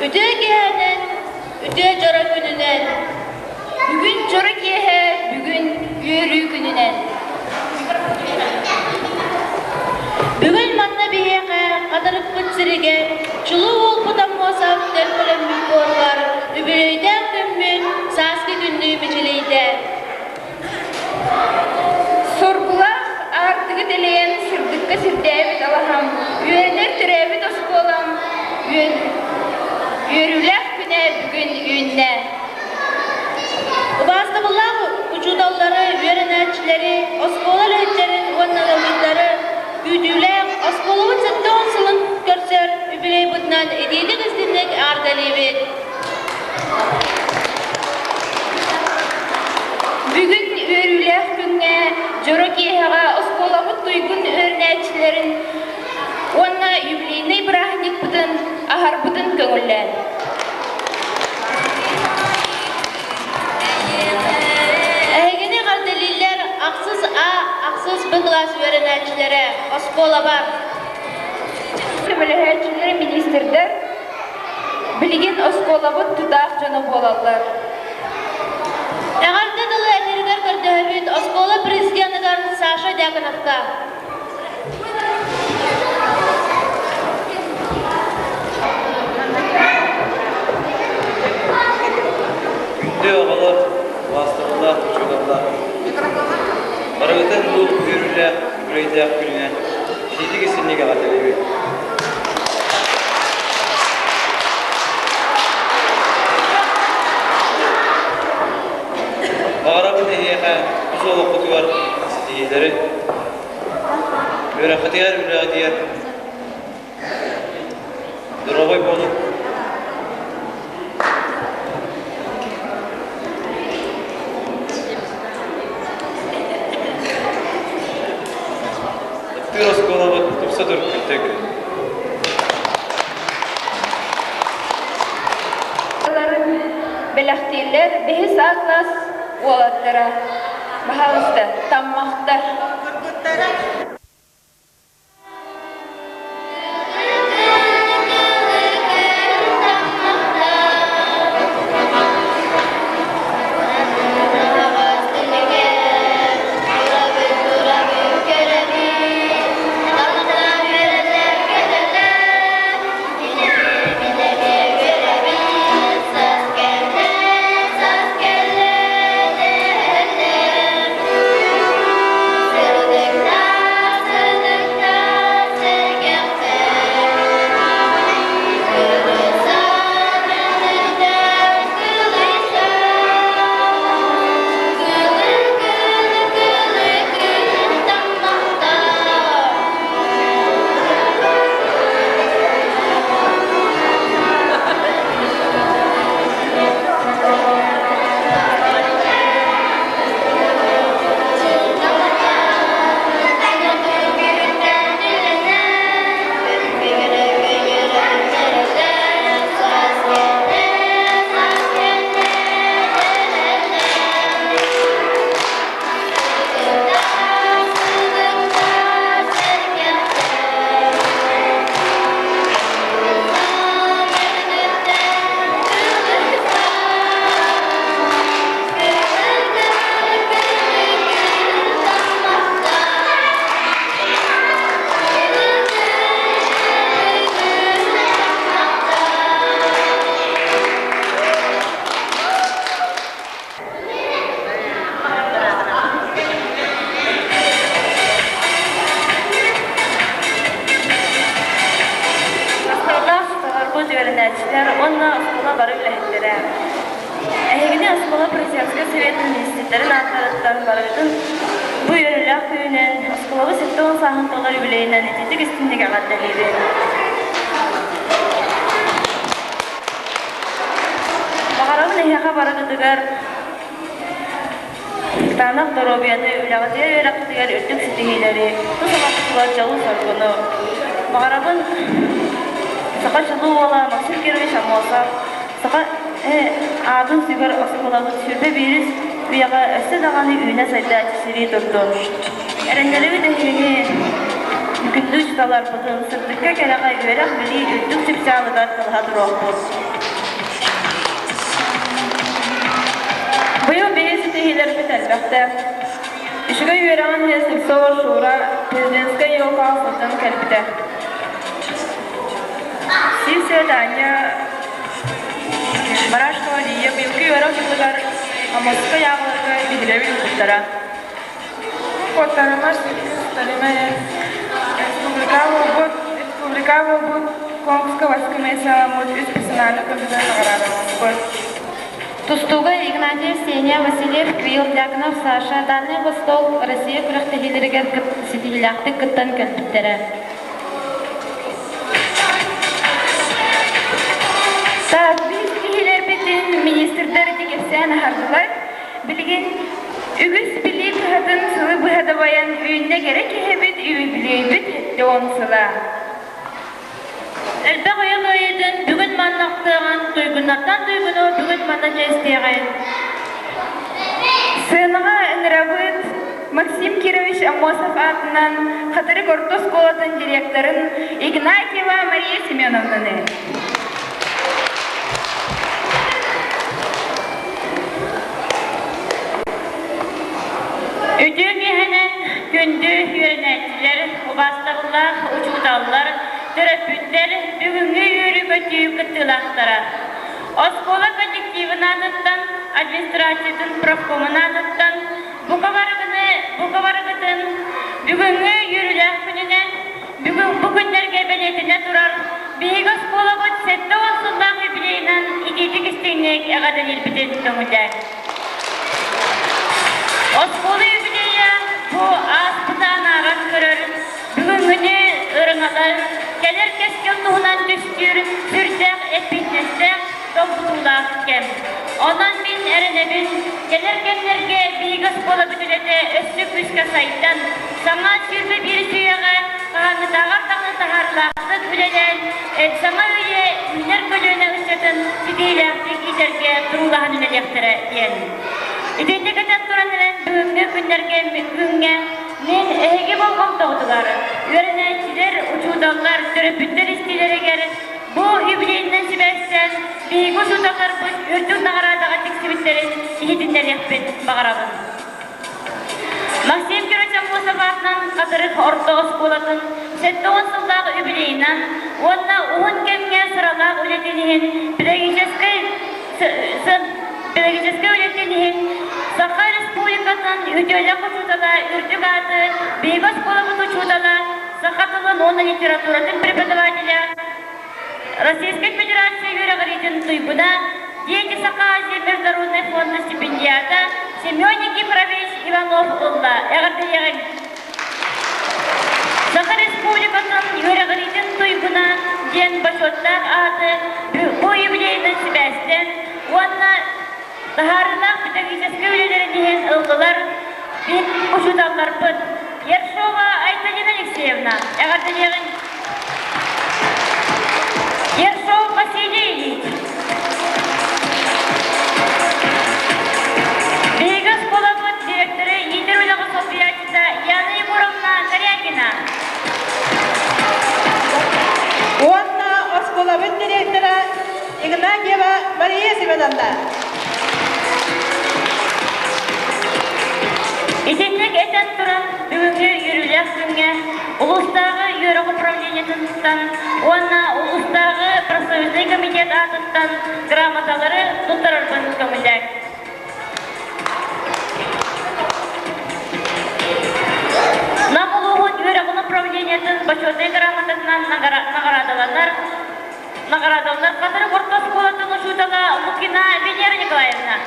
Öte gelen, öte jora gününen. Bugün jora gehe, bugün yürü gününen. Bugün manna biyeke, kadarık kıtsırıge, çulu olpudan mosaf terpelen mülkorlar, übüleyden dümbün, saski gündüğü mücüleyde. Sorgulak artığı dileyen sırdıkka sirdevit alaham, üyeler türevit osuk olam, yürülek güne bugün günne. Ubazda bulak ucudalları, üyerenetçileri, oskolar etlerin onnalıkları, güdülek, oskolavu çıktı onsılın görser, übüley budnan edilik izinlik ardalibit. Bugün yürülek günne, Jorokiyaga oskolavut duygun örnekçilerin onna yübleyini bıraknik budun, ahar budun köngüllen. Ägini kardeliler aksız bıglas örnekçilere oskolava Kömülehçileri ministerler bilgin oskolavut tutak canı bolallar. Ägärde dılı äteriger gördüğübüt oskola prezidentigar Sasha Dyakonovka. Günde oğalar, vasıtlar, uçularlar. Barıgıtın bu yürürler, yüreğde gününe şiidik isimliğe ateliyor. Bağırabın ehiyaka, bu soğuk kutular sidiyeleri. Böyle kıtıyar üladiyer. Durabay bolu. Biraz kolaba tutsa dur küttek. Belahtiler behis aklas olatlara bahalısты tammaktar. Onna oskola barı bilehetleri. Ägini oskola Prezidentski Sovetinin institutların atlarıttan barıdın bu yönülük köyünün oskolavı 8-10 sahıntılar yübileyinden etitik istindik ağaddalıydı. Bağarabın ehyaka barıdıgar Tanak Dorobiyatı ülağıtıya yöraktıgar ördük sitihileri bu sabahtılar calı sorgunu. Bağarabın Sağa çılığı ola, maksir kerve şamolsa, sağa adın sügar asıkolağı sürde biriz, biyağa öste dağını üyüne sayda çisiri durdu. Erenleri de hini gündüz dalar budun, sırtıkka kerağa üyerak bili üddük sipsağlıgar kılhadır oğuz. стихилер бителбекте. Ишиге юраган хесилсор шура президентская елка сылтын кәлбіте. Сивседания Барашкова Лия билки юрак жылыгар Амоска яғылырға бігілевін құттара. Құттарымаш сталиме республикавы бұд конкурска васкымайса мұд үз персональный компьютер наградамыз. Тустуга Игнатьев, Сеня, Васильев, Квилл, Дьяконов, Саша, Дальний Восток, Россия күрәктәһиләргә сетиләхте кыттан кәлбиттәре. Biz stihilер битин министрлар дигәсән хардылар. Билген үгіз били кыһатын сылы быһада баян үйүнне керек һәбит үйбилебит донсыла. Әлбәг аягыйдын бүген маннактаган туйгуннардан туйгуну бүген манна җәстәгән. Сыйныга энрабыт Максим Кирович Амосов атынан Хатырык орта школатын директорын Игнатьева Мария Семеновнаны. Үдүгеһенен күндү йөрнәтләр, убастырлар, учуталлар, терапевтлар бүгүнгү йөрүгө түйүп кыттылактара. Оскола коллективынан аттан, администрациятын профкомынан аттан, бугаварыгытын бүгүнгү йөрүләк күнүнен, бүгүн күннәргә белетине турар, бейге оскола сетте осуллах юбилейнан идитик истейнек әгәдән илбитен төңүләр. Оскола юбилея бу аспытан ағат көрөр, бүгүнгүнү ырыңалар, келер кескел туғынан түстүр, сүрсәк, эппиттестәк, топсулақ кем. Онан мин әрінебін, келер кемлерге бейгі оскола бүтілете өссік үске сайттан, саңа сүрбі бір сүйеға, қағаны тағар-тағын тағарлақты күлелен, саңа өйе үнер көліне үстетін сидейләқтік итерге тұрулағын үлелектірі ен. Иденде кәтен туран әлен бүгінгі күндерге бүгінге мен әйге болған тоғдылар. Өрінәйтілер, учудалар, түріпіттер істейлерегер бұл юбилейінен себәстен бейгі учудалар бұл үрдің нағарадаға тексібіттерін ехетіндер яқпен бағарабын. Максим Кирович Амосов атынан Қатырық орта осколатын 7-10 жылдағы юбилейінен онына 10 кемге сыралақ өлетенігін педагогический өлетенігін Саха Республикатын үтелік учудала үрдік аты бейгі осколабын учудала Сахатылын оны литературатын преподавателя Российской Федерации юрагоритин туйбуна дети Саха Азии Международный фонд стипендиата Семен Никифорович Иванов Улла әғірділеген Саха Республикатын юрагоритин туйбуна ден башоттақ аты бұл юбилейнің себәстен онына Тахарынақ педагогический өлелерінен ылғылар бен ұшудалар бұд. Ершова Айталина Алексеевна, әғарділеген Ершов Василий Ильич. Бейгі школа бұд директоры Едер өліғы Софиятида Яна Егоровна Корякина. Онна школа бұд директоры Игнатьева Мария Семеновна. Итенлік әтен тұран бүгінгі үйірілік күнге ұлыстағы үйірік управлениетін тұттан, онына ұлыстағы профсоюзный комитет атыттан грамоталары тұттырырбын көмілдәк. Нам ұлығын үйірік управлениетін почетный грамотасынан наградалар қатыры орта школатын ұшудала Лукина Венера Николаевна.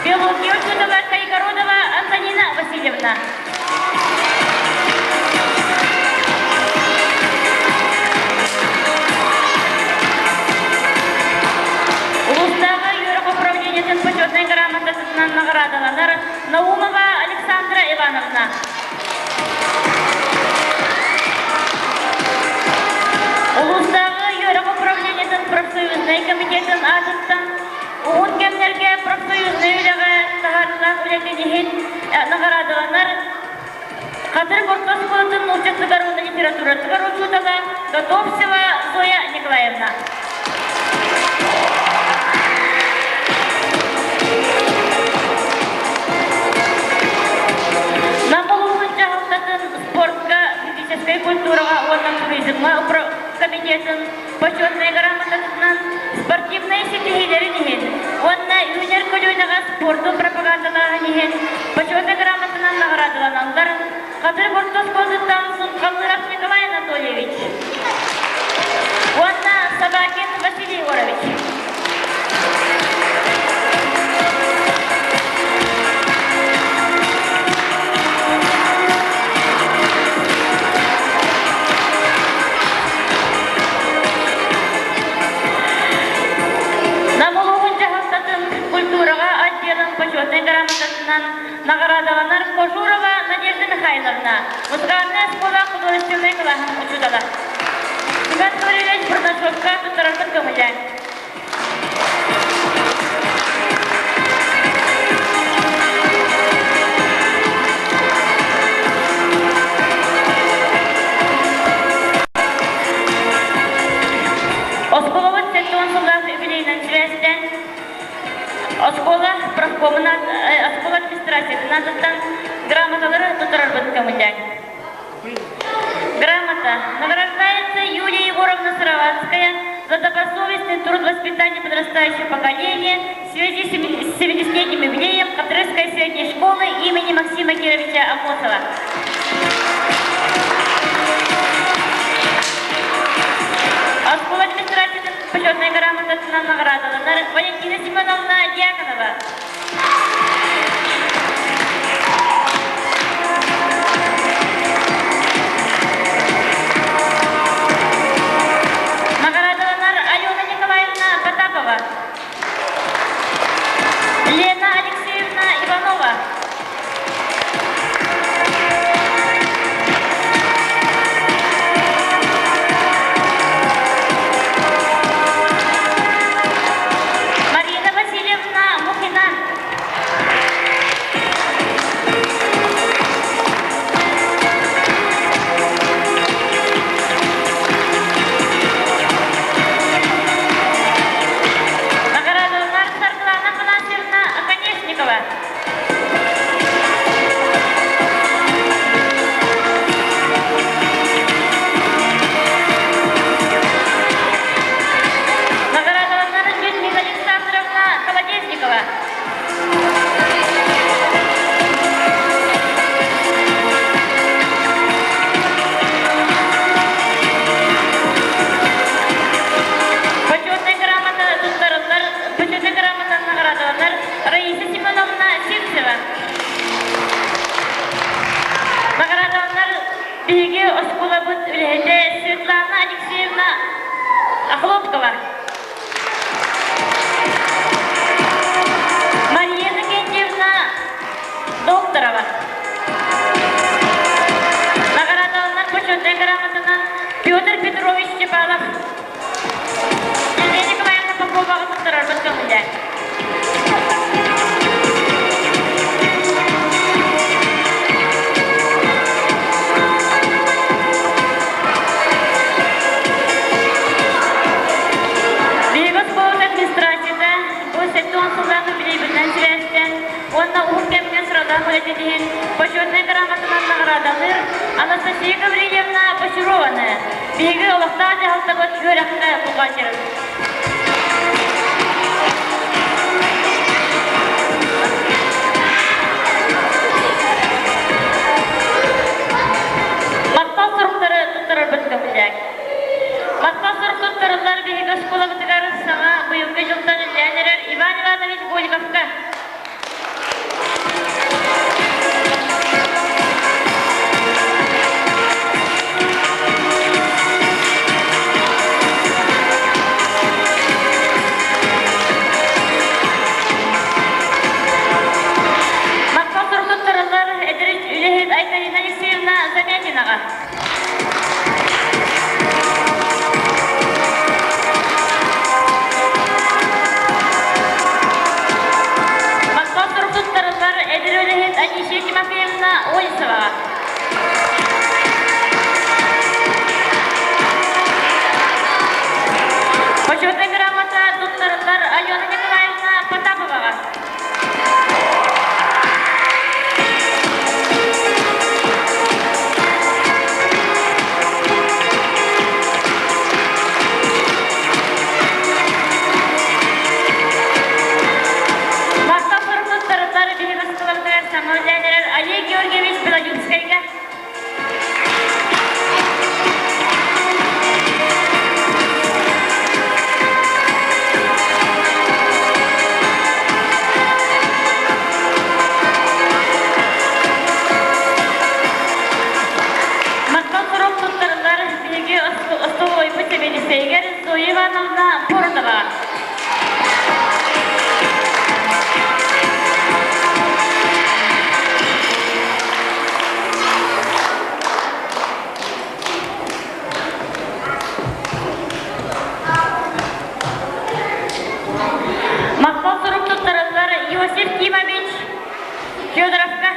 Белогия Учудова Кайгородова Антонина Васильевна. Улустағы үйірік управлениетін почетный грамотасынан наградаланар Наумова Александра Ивановна. Улустағы үйірік управлениетін профсоюзный комитетін атыттан уун кемнерге профсоюзный үлеге тағарылан үлетенихин нағарадыланар Кадыр Боркос Колотын участыгару на литературатыгар учутала Готовцева Зоя Николаевна. Спортка, физической культурага, оннан туризмга комитетин почетный грамотасынан спортивный сетихилери нихин. Онна юнер көлүнага спорту пропагандалары нихин. Почетный грамотасынан наградаланандар. Кадыр Боркос Колотыттан Сункалырак Николай Анатольевич. Онна Собакин Василий Егорович. Почетной грамотасынан наградаланар Кожурова Надежда Михайловна. Музыкальная школа художественной класса учудала. Суган Толевич Бурнашовка Тутарашка Камыля. Осколовод Сентон Сулав юбилейный связьтен Оскола профкомына, Оскола администрациясынан заттан грамоталары тутарарбыт көмілден. Грамота. Награждается Юлия Егоровна Сыроватская за добросовестный труд воспитания подрастающего поколения в связи с 70-летним юбилеем Катрысской средней школы имени Максима Кировича Амосова. Оскола администрациясынан почетная грамота наградаланар Валентина Семеновна Дьяконова. Наградаланар Алена Николаевна Потапова. Лена Алексеевна Иванова. Светлана Алексеевна Охлопкова. Мария Геннадьевна Докторова. Наградаланар почетной грамотынан Петр Петрович Чепалов. Елена Николаевна Попова Тарарбат көмілді. Почетный грамотынан наградалыр Анастасия Гаврилевна Башированная. Биги Аллахта Аллахтагот Юряхта Бухачер. Мактал сұрықтары тұттырыр бүткімілек. Мактал сұрық тұттырылар биги школа бұтығары саңа бұйымғы жылдан үлдәнерер Иван Иванович Голиковка. Алена Николаевна Потаповаға. Мақтау сұрқын тұрыптары бейбіс қылымдырар самолетер Олег Георгиевич Белодинскайға. Ивановна Порнова. Мақтау сұрып тұттарызлар Иосиф Кимович Федоровка.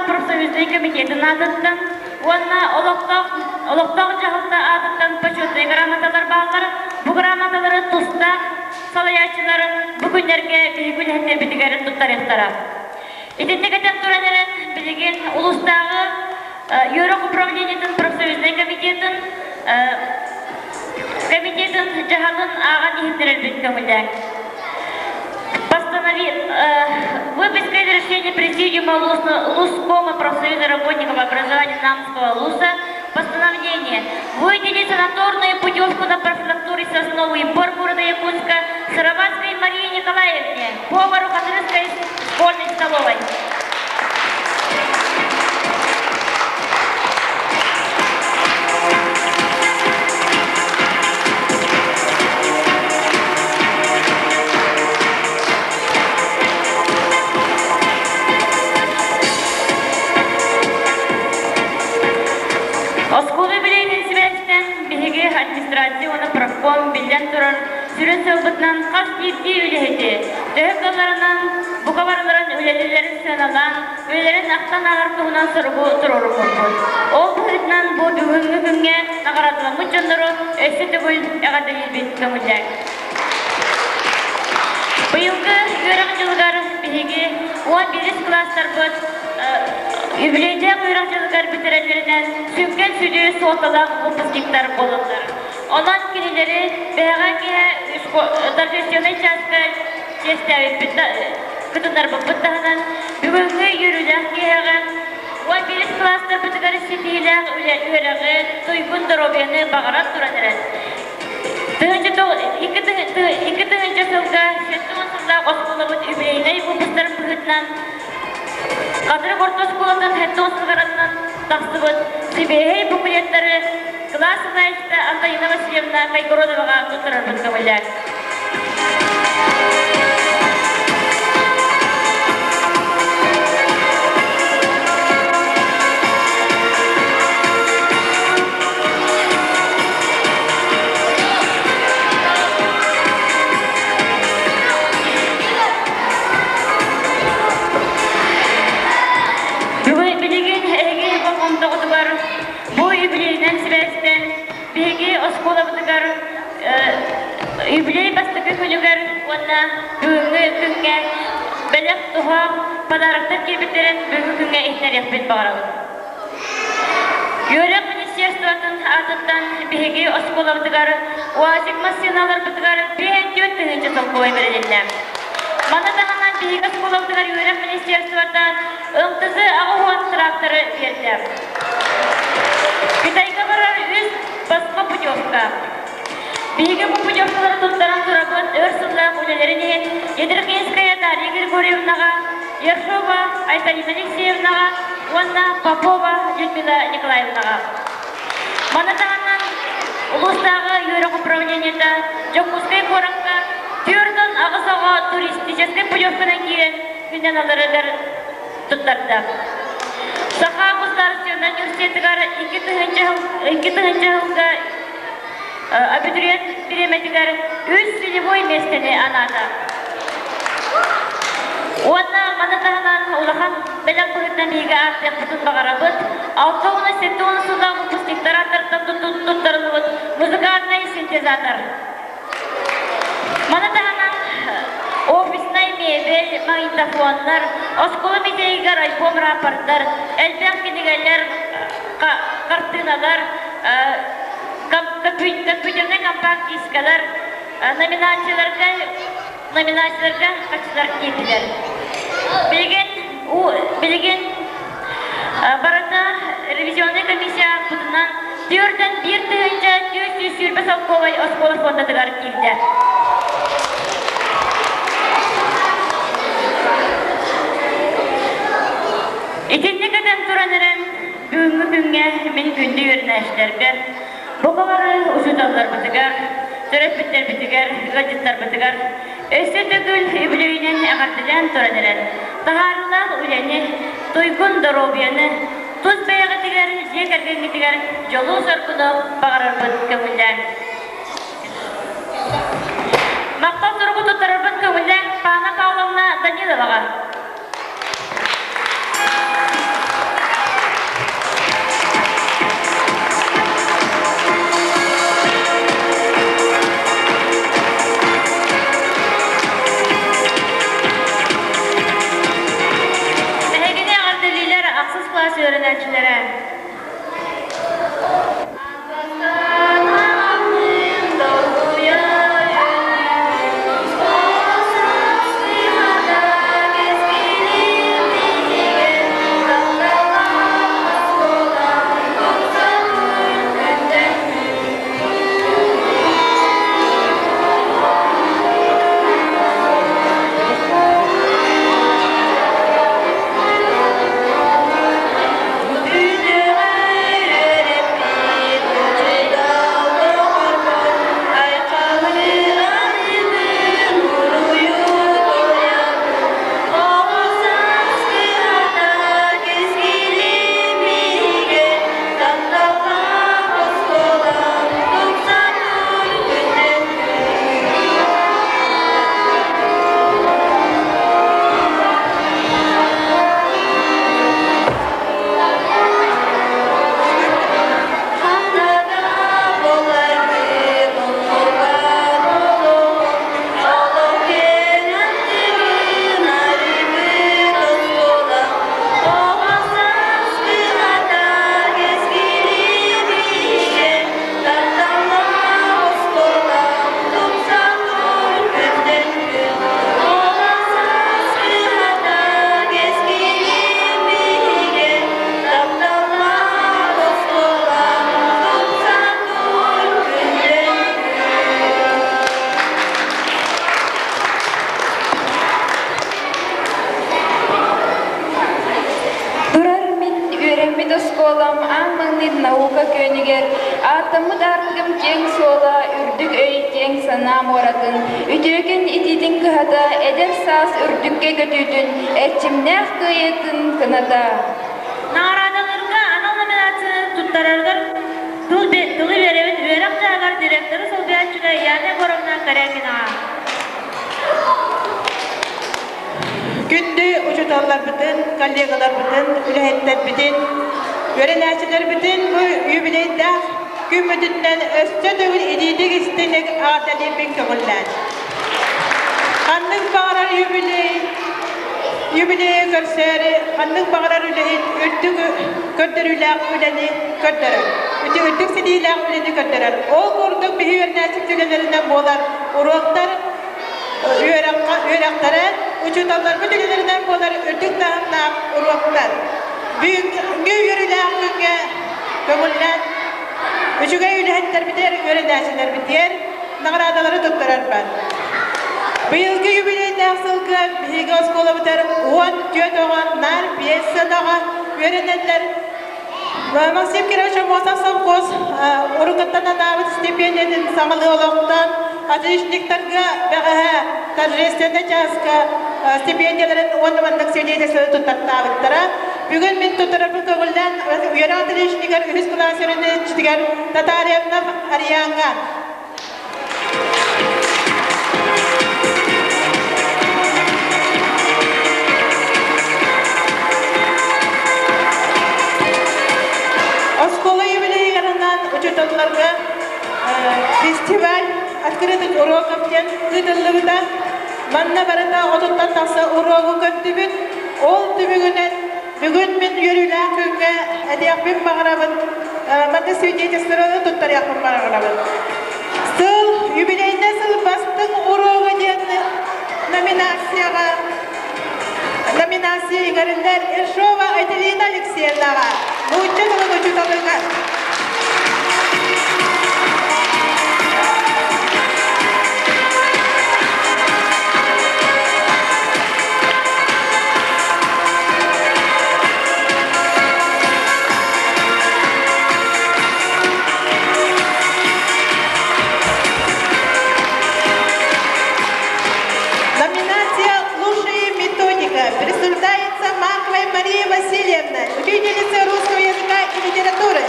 профсоюзный комитетін адыттан, онна олықтақ жағылта адыттан почетный грамоталар бағылар, бұл грамоталары тұстақ, салаячыларын бүгіндерге бейгіл әттер бітігерін тұттарықтара. Итіндігітен тұранерін білеген ұлыстағы Еуроп управлениетін профсоюзный комитетін жағалын аған ехтерер біткімілден. Выписка решения Президиума Лускома профсоюза работников образования Намского ЛУСа постановление выделить санаторную путевку на профилактуре Сосновый Бор города Якутска Сыроватской Марии Николаевне, повару Хатырской школьной столовой. Администрацияны профком билден турар сүрен сылбытынан қас епте үлехеті. Төхіп қаларынан бұқабарларын өлелілерін сыналан, өлелерін ақтан ағартуынан сұрғы тұроры қорқын. Ол бұғытынан бұл бүгінгі күнге нағаратылы мұчындыру өсі түгіл әғады елбет көмілдәк. Бұйылғы өріқ жылғары бігеге 11 кластар бұд Юбилейден uyrakçılıklar bitirelerinden sünken südüğü soğutalak выпускниктар болындар. Ondan kinileri beğen ki торжественный частка честәвит кытындар бұттағынан бүгінгі йөрүләк кеғен 11 класстар бітігер сетейләк өрәғі тойгун дробияны бағарат тұранырын. Екі тыңынчы сылға сетті онсында осқолабыт үбілейнай бұпыстарын бұғытынан Қазір Орта школадан хәтті осылғаратынан тақсыбыт Сибейхей букулеттары класс сайысты Антонина Васильевна Кайгородоваға тұттырыр бұт көмілер. Юбилей бастығы күнігер, онна бүгінгі күнге бәлек тұға подарықтар кебеттерін бүгінгі күнге ихнер яқпет бағарауын. Йөрек министерствотын атыттан беге осколабдығар, уазик массиналар бұдығар бейін төттігінші солқуай берелілі. Мана тағанан беге осколабдығар Йөрек министерствотан ыңтызы ағуан тракторы берді. Китайға барар үз басқа путевка. Биге bu путевкалар туттаран турабын өрсыллақ үлелерінен Едрхинская Дарья Григорьевнаға, Ершова Айталина Алексеевнаға, Онна Попова Людмила Николаевнаға. Манатағаннан ұлыстағы Йөрек управлениеті Жокускай қорыңға түрдің ағысауға туристический путевкадан кейін күнен алырыдыр туттарды. Саха Государственный университетігар 2 жылға абитуриент переметігер үз целевой местені анады. Онна манатағынан ұлақан бәлік бұғытнан егі артық бұтын бағарабыт, 6-7 сұлдағы выпускниктар аттардан тұттырылығыт музыкальный синтезатор. Манатағынан офисный мебель, магнитофонлар, осколы метейгер альбом рапорттар, әлбән кенегелер, картиналар, компьютерный компакт-дискалар, номинацияларға қатысылар кейтілер. Білген барында ревизионный комиссия бұтынан 4-1 түйінчі 400 сүрбі салқовай осколы фондадығар кейді. Итеннекеден тұранырын бүгінгі күнге мен күнді өрінәшілерді Бұғалары ұшыдалар бұтығар, түрәппеттер бұтығар, ғадеттар бұтығар, өсі түгіл үбілейінен әғартыдан тұранырын. Тағарылақ үләні, тойгун доробияны, тұз бәйіғі тігер, жек әргенгі тігер, жолу сарқыны бағарар бұт көмілден. Мақтал тұрғы тұттарар бұт көмілден Пана Павловна Даниловаға. Öğrencileri. Dünya Айды сколам аммаңнын наука көнігер, атымы дартығым кең сола, үрдік өй кең санам оратын, үтөкен итидин кыхата, эдер саас үрдікке көтүтін, әрчімнәқ кыйетін кынада. Нағарадаларға анал номинацияны туттарарғар тылы беребін өрақ жағар директоры сол бәтчіға яны боровна карякина. Күнді ұчуталар бүтін, коллегалар бүтін, үләйттер бүтін, өренәшілер бүтін бұл юбилейді күн мүдіннен өсті дөғіл идейдік істелік ағдалепен көңілден. Қанның бағарар юбилей көрсері, қанның бағарар үләйін үрдік көрдір үләқ үләні көрдірір. Үрдік сілейләқ үләні көрдірір. Ол құрдық бігі өрнәшік түлелерінен болар ұруқтар үйрақтары, ұчуталар бүтілерінен болар үрдік дағынақ ұруқтар. Бүгінгі үйріләқ күнге көңілден үчіге үйләйттер бітер, өренәшілер бітер, нағырадалары тұттырар бар. Бұйылғы юбилейді ақсылғы бігі оскола бітер 10 төт оған, нар, 5 сынаға өренәлер. Максим Кирович Мосақ Совхоз ұрықыттан анабыт стипендиядың саңылы олықтан отличниктарға бәғіға торжественді жасқа стипендияларын онымандық сөйлейдесі тұттаттабыттыра. Бүгін мен тұттырып көңілден үйері отличникер үз классеріне чітігер Татаревна Арияңға. Оскола юбилейгарынан учеталарга фестиваль открытых уроков тен кыдыллыгыда манна барыта отуттан тақса урогу көттүбүт. Ол түбүгүнен бүгүн мен үйөрүлää күнгө әдияқпен бағарабын, маңды свидетельствоны туттар яқпен бағарабын. Сыл юбилейне сыл бастың урогу дені номинация игоріндер Ершова Айтелина Алексеевнаға. Лучше жылы учуталыға. Присуждается Марковой Марии Васильевне, учительнице русского языка и литературы.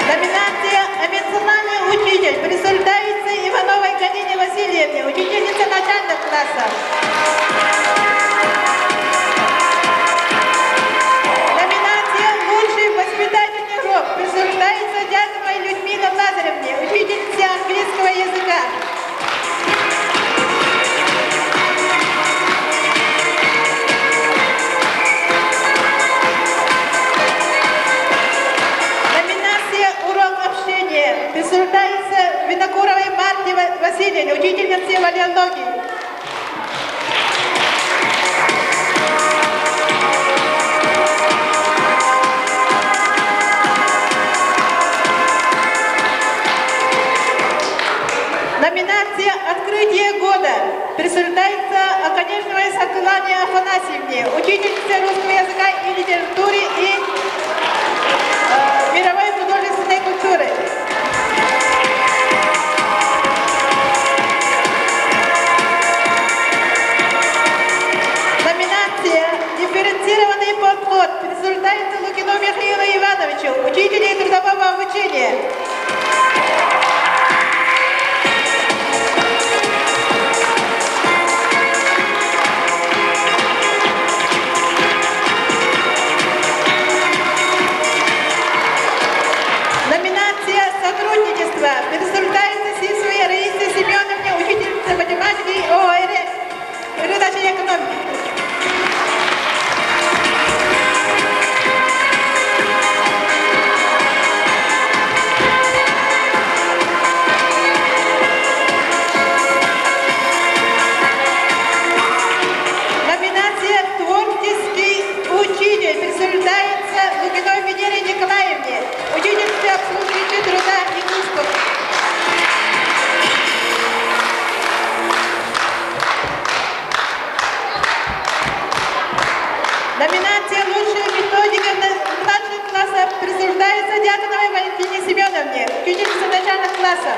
Номинация «Официальный учитель» присуждается Ивановой Галине Васильевне, учительнице начальных классов. Присуждается Дяковой Людмиле Лазаревне, учительнице английского языка. Номинация «Урок общения» присуждается Винокуровой Марте Васильевне, учительнице валеологии. Номинация «Открытие года» присуждается Оконечной Соколане Афанасьевне, учительнице русского языка и литературы и мировой художественной культуры. Номинация «Дифференцированный подход» присуждается Лукину Михаилу Ивановичу, учителю трудового обучения. Сотрудничество присуждается Сисовой Раисе Семеновне, учительнице математики ОР, передачи экономики. Каласа.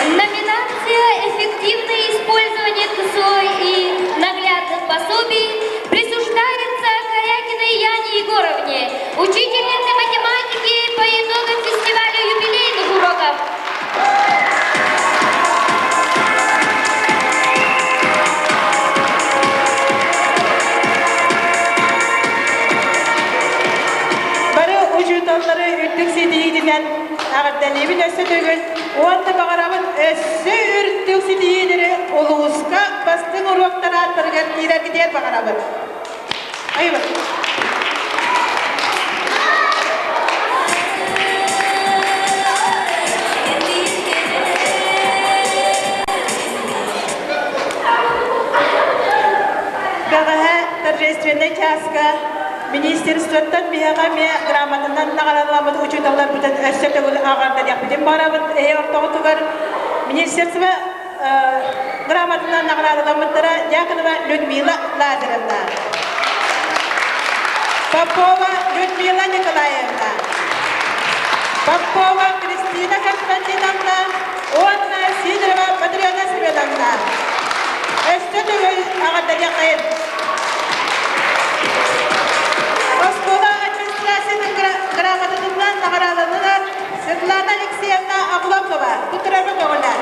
Номинация «Эффективное использование КСО и наглядных пособий» присуждается Корякиной Яне Егоровне, учительнице математики по итогам фестиваля юбилейных уроков. Бары учуталлары үрттік сетейдінен ағырдан ебін өсі төгін, оғанды бағарабын өсі үрттік сетейдері олуысқа бастың ұруақтары аттырған кейдер кетер бағарабын. Айбын. Гағаға торжественный часка министерствоттан бияға ме грамотынан нағараламыды учуталар бұтын өссі төгіл ағарда яқпеден барабын ортағы тұғар министерство грамотынан нағараламыдыра яқынова Людмила Лазаревна, Попова Людмила Николаевна, Попова Кристина Константиновна, Онна Сидорова Патриона Семеновна. Өссі төгіл ағарда яқайын. Москва администрацияның грамотасынан нағараланылар Светлана Алексеевна Обломова. Құттырабы тоғылар.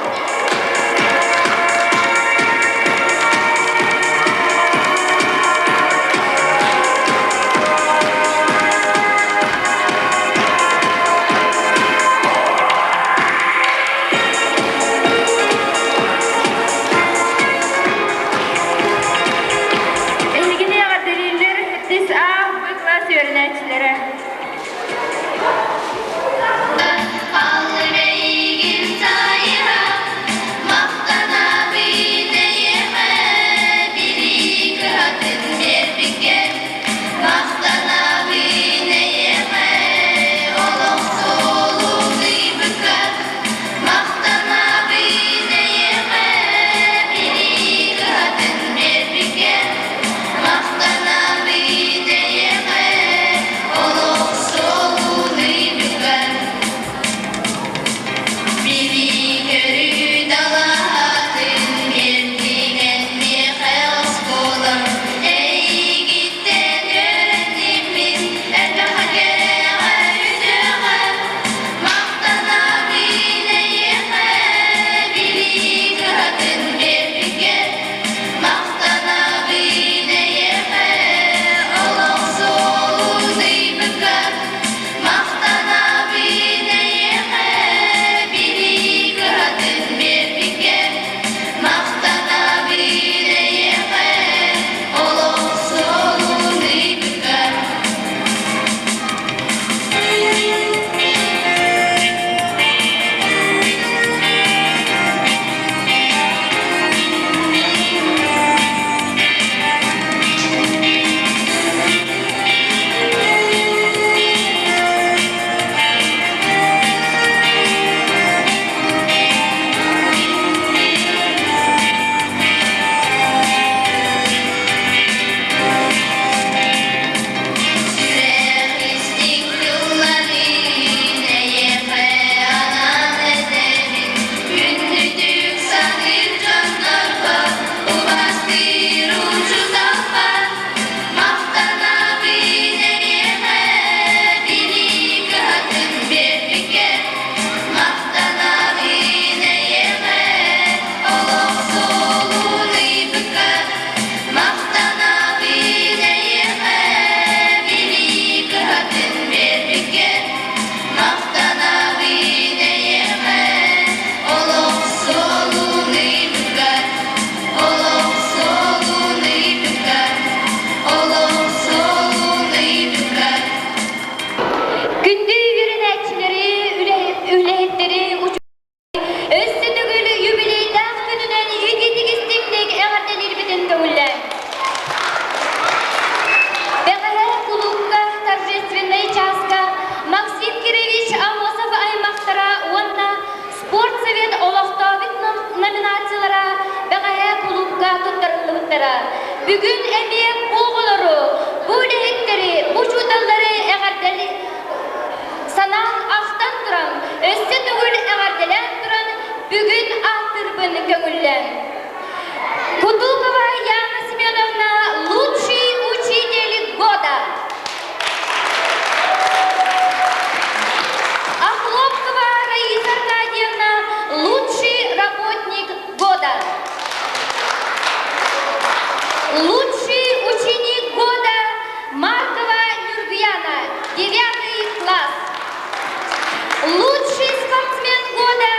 Öğrencileri. kıttara. Bugün emeğe boğuları, bu lehekleri, bu çudalları eğerdeli sanan ahtan duran, öste tügül eğerdelen duran, bugün ahtırbın köngüllen. Кутукова Яна Семеновна – лучший учитель года. Охлопкова Раиса Аркадьевна – лучший работник года. Лучший ученик года Маркова Нюргияна, 9 класс. Лучший спортсмен года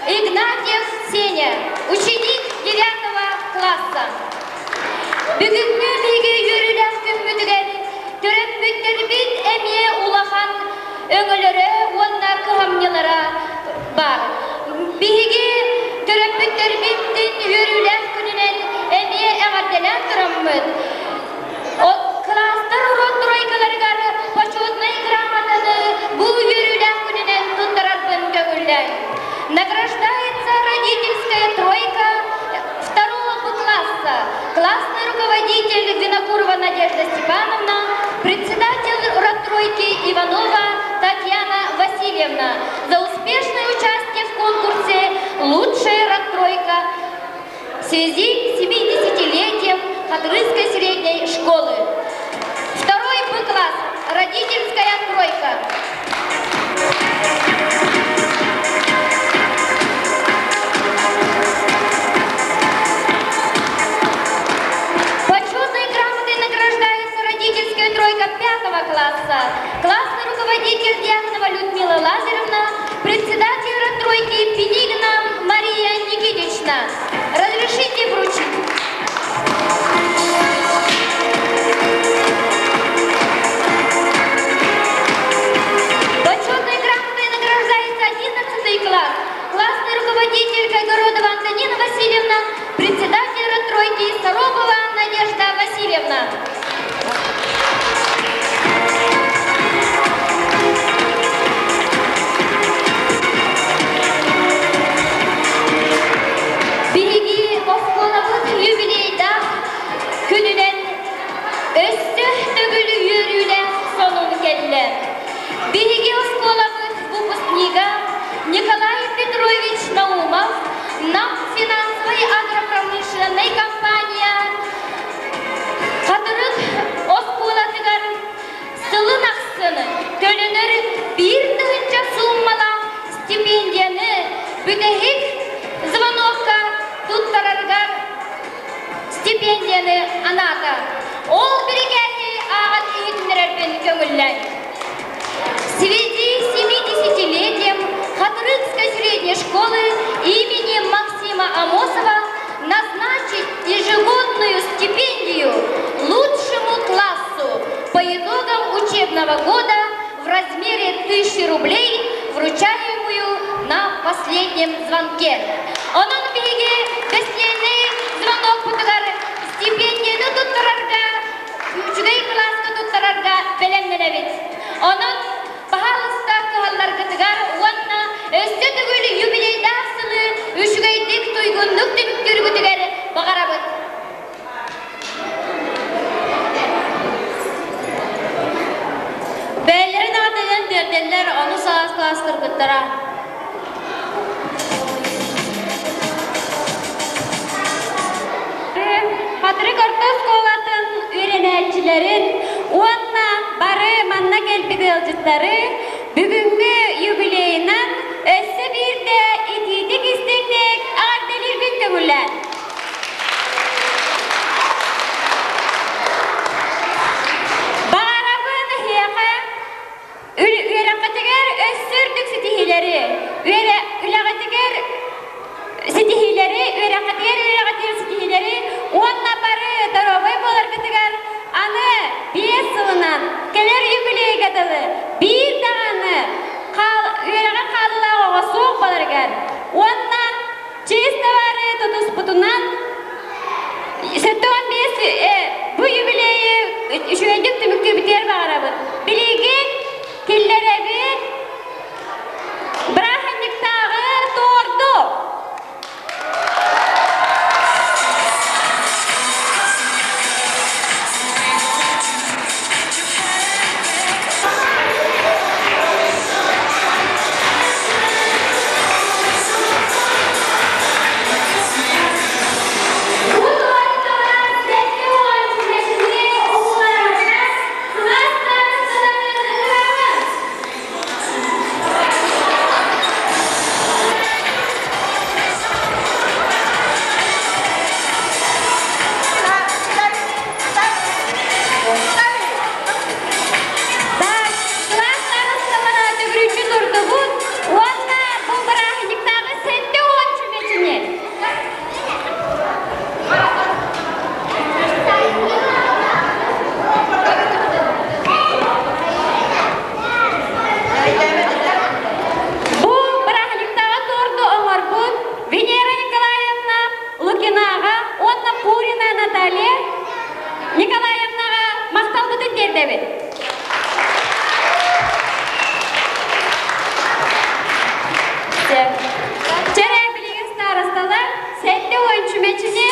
Игнатьев Сеня, ученик 9 класса. Бүгүнкү биге йөрүләр күммүдүгән төрөппүттөрбит эмие улахан өңөлөрө онна кыһамнялара бар. Биге төрөппүттөрбиттин йөрүләр күнүнен эмие әгәрделәр тураммыт. Класстар урок тройкаларга почетный грамотаны бу йөрүләр күнүнен туттарабын көңүлләр. Награждается родительская тройка 2 класса. Классный руководитель Винокурова Надежда Степановна, председатель родтройки Иванова Татьяна Васильевна за успешное участие в конкурсе «Лучшая родтройка» в связи с 70-летием Хатырской средней школы. 2 класс. Родительская тройка. Тройка 5 класса. Классный руководитель Дьяконова Людмила Лазаревна, председатель родтройки Пенигина Мария Никитична. Разрешите вручить. Почетной грамотой награждается 11 класс. Классный руководитель Кайгородова Антонина Васильевна, председатель родтройки Старобова Надежда Васильевна. Юбилейда күнүнен өстө төгүлү йөрүлө сонун келди. Биги осколабыз выпускнига Николай Петрович Наумов нам финансовой агропромышленной компания Хатырык осколатыгар сылын аксыны төлөнөр бир тыгынча суммала стипендияны бүтехик звонокка туттараргар стипендияны аната. Ол бригады ағат үйіндірербен көңіллән. В связи с 70-летием Хатырыкской средней школы имени Максима Амосова назначить ежегодную стипендию лучшему классу по итогам учебного года в размере 1000 рублей, вручаемую на последнем звонке. Onun bilgi besleyenli звонок путугар стипендияны туттарарга, 3 класска туттарарга белемненебит. Onun пахалыста кыһалларга тыгар уанна өстө түгүл юбилейда сылы 3 туйгунлук түбүктүргү тыгар багарабыт. Бәйлерин атыгын дерделер onu саас класс кыргыттара. Хатырык орта школатын үйренәчиләрен, уанна бары манна келбиге ылжыттары бүгүнгү юбилейинан өссө бирде итидик истектек ағарделер күн төгүлләр. Бағарабын хияқа үйрәқатыгер өссүрдік сетихилері, үйрәқатыгер сетихилері, уанна бары торовой болар кытыгар, аны 5 сылынан келер юбилей катылы, бир дағаны үйрәға қалылауға соқ боларгар, уанна честа бары тұтыс бұтынан, 7-15 bu юбилейі үшөйдік түмікті бітер бағарабын. Білеген келлерегі браханниктағы торду. шүмечини